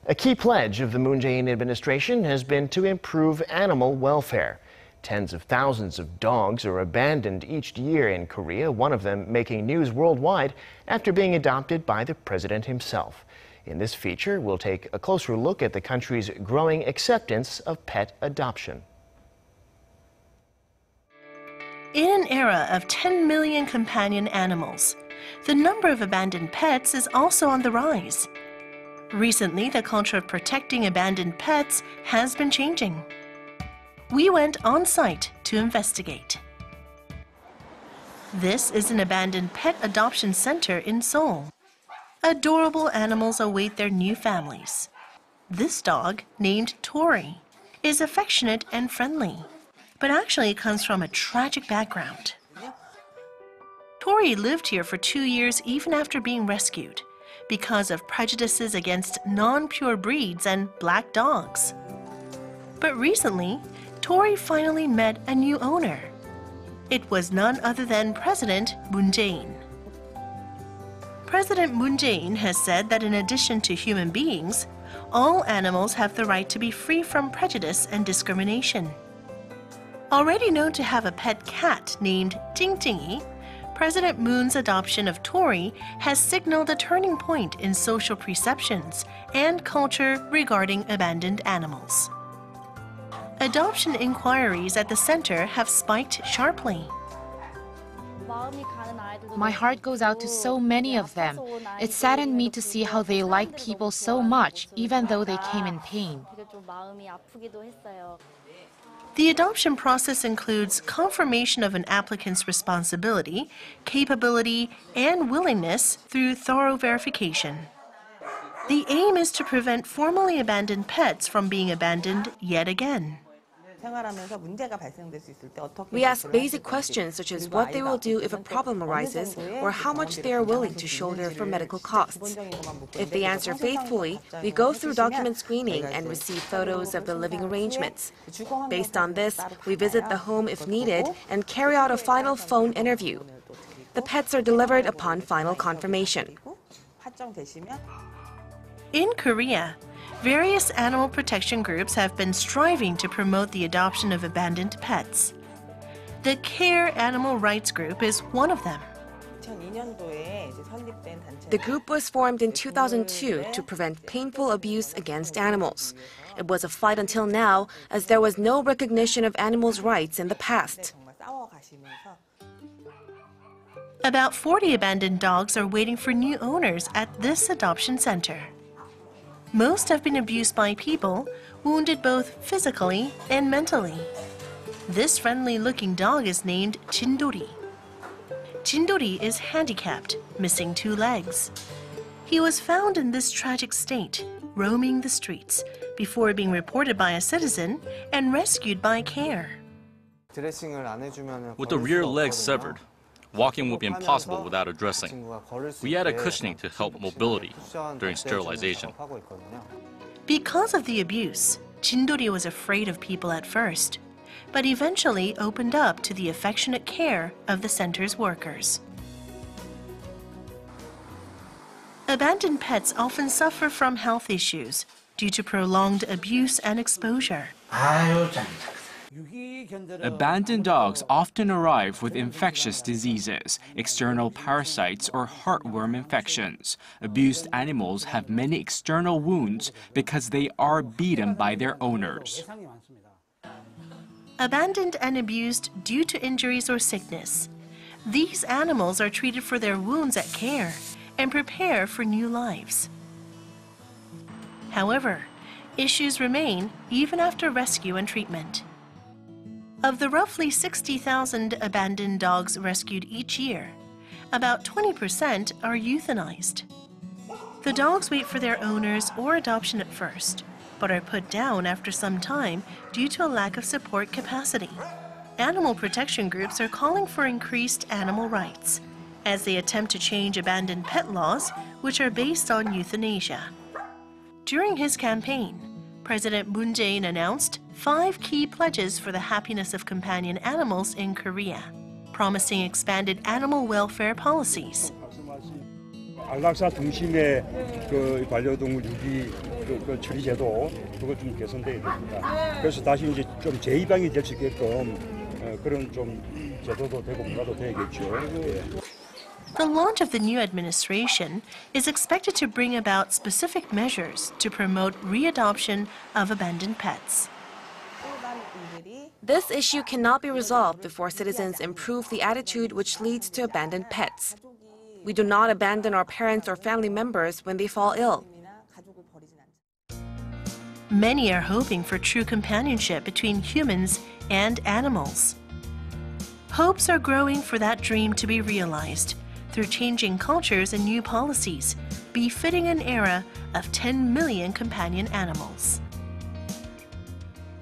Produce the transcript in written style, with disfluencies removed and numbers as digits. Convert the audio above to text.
A key pledge of the Moon Jae-in administration has been to improve animal welfare. Tens of thousands of dogs are abandoned each year in Korea, one of them making news worldwide after being adopted by the president himself. In this feature, we'll take a closer look at the country's growing acceptance of pet adoption. In an era of 10 million companion animals, the number of abandoned pets is also on the rise. Recently, the culture of protecting abandoned pets has been changing. We went on site to investigate. This is an abandoned pet adoption center in Seoul. Adorable animals await their new families. This dog, named Tory, is affectionate and friendly, but actually comes from a tragic background. Tory lived here for 2 years even after being rescued because of prejudices against non-pure breeds and black dogs. But recently, Tory finally met a new owner. It was none other than President Moon Jae-in. President Moon Jae-in has said that in addition to human beings, all animals have the right to be free from prejudice and discrimination. Already known to have a pet cat named Jingjingi, President Moon's adoption of Tory has signaled a turning point in social perceptions and culture regarding abandoned animals. Adoption inquiries at the center have spiked sharply. My heart goes out to so many of them. It saddened me to see how they like people so much, even though they came in pain. The adoption process includes confirmation of an applicant's responsibility, capability, and willingness through thorough verification. The aim is to prevent formerly abandoned pets from being abandoned yet again. We ask basic questions such as what they will do if a problem arises or how much they are willing to shoulder for medical costs. If they answer faithfully, we go through document screening and receive photos of the living arrangements. Based on this, we visit the home if needed and carry out a final phone interview. The pets are delivered upon final confirmation. In Korea, various animal protection groups have been striving to promote the adoption of abandoned pets. The Care Animal Rights Group is one of them. The group was formed in 2002 to prevent painful abuse against animals. It was a fight until now, as there was no recognition of animals' rights in the past. About 40 abandoned dogs are waiting for new owners at this adoption center. Most have been abused by people, wounded both physically and mentally. This friendly-looking dog is named Jindori. Jindori is handicapped, missing 2 legs. He was found in this tragic state, roaming the streets, before being reported by a citizen and rescued by Care. With the rear legs severed, walking would be impossible without a dressing. We added cushioning to help mobility during sterilization. Because of the abuse, Jindori was afraid of people at first, but eventually opened up to the affectionate care of the center's workers. Abandoned pets often suffer from health issues due to prolonged abuse and exposure. Abandoned dogs often arrive with infectious diseases, external parasites, or heartworm infections. Abused animals have many external wounds because they are beaten by their owners. Abandoned and abused due to injuries or sickness, these animals are treated for their wounds at Care and prepare for new lives. However, issues remain even after rescue and treatment. Of the roughly 60,000 abandoned dogs rescued each year, about 20% are euthanized. The dogs wait for their owners or adoption at first, but are put down after some time due to a lack of support capacity. Animal protection groups are calling for increased animal rights as they attempt to change abandoned pet laws, which are based on euthanasia. During his campaign, President Moon Jae-in announced 5 key pledges for the happiness of companion animals in Korea, promising expanded animal welfare policies. 안락사 중심의 그 반려동물 유기 그 처리 제도 그거 좀 개선돼야 됩니다. 그래서 다시 이제 좀 재입양이 될 수 있게끔 그런 좀 제도도 되고 뭔가도 돼야겠죠. 예. The launch of the new administration is expected to bring about specific measures to promote readoption of abandoned pets. This issue cannot be resolved before citizens improve the attitude which leads to abandoned pets. We do not abandon our parents or family members when they fall ill. Many are hoping for true companionship between humans and animals. Hopes are growing for that dream to be realized through changing cultures and new policies, befitting an era of 10 million companion animals.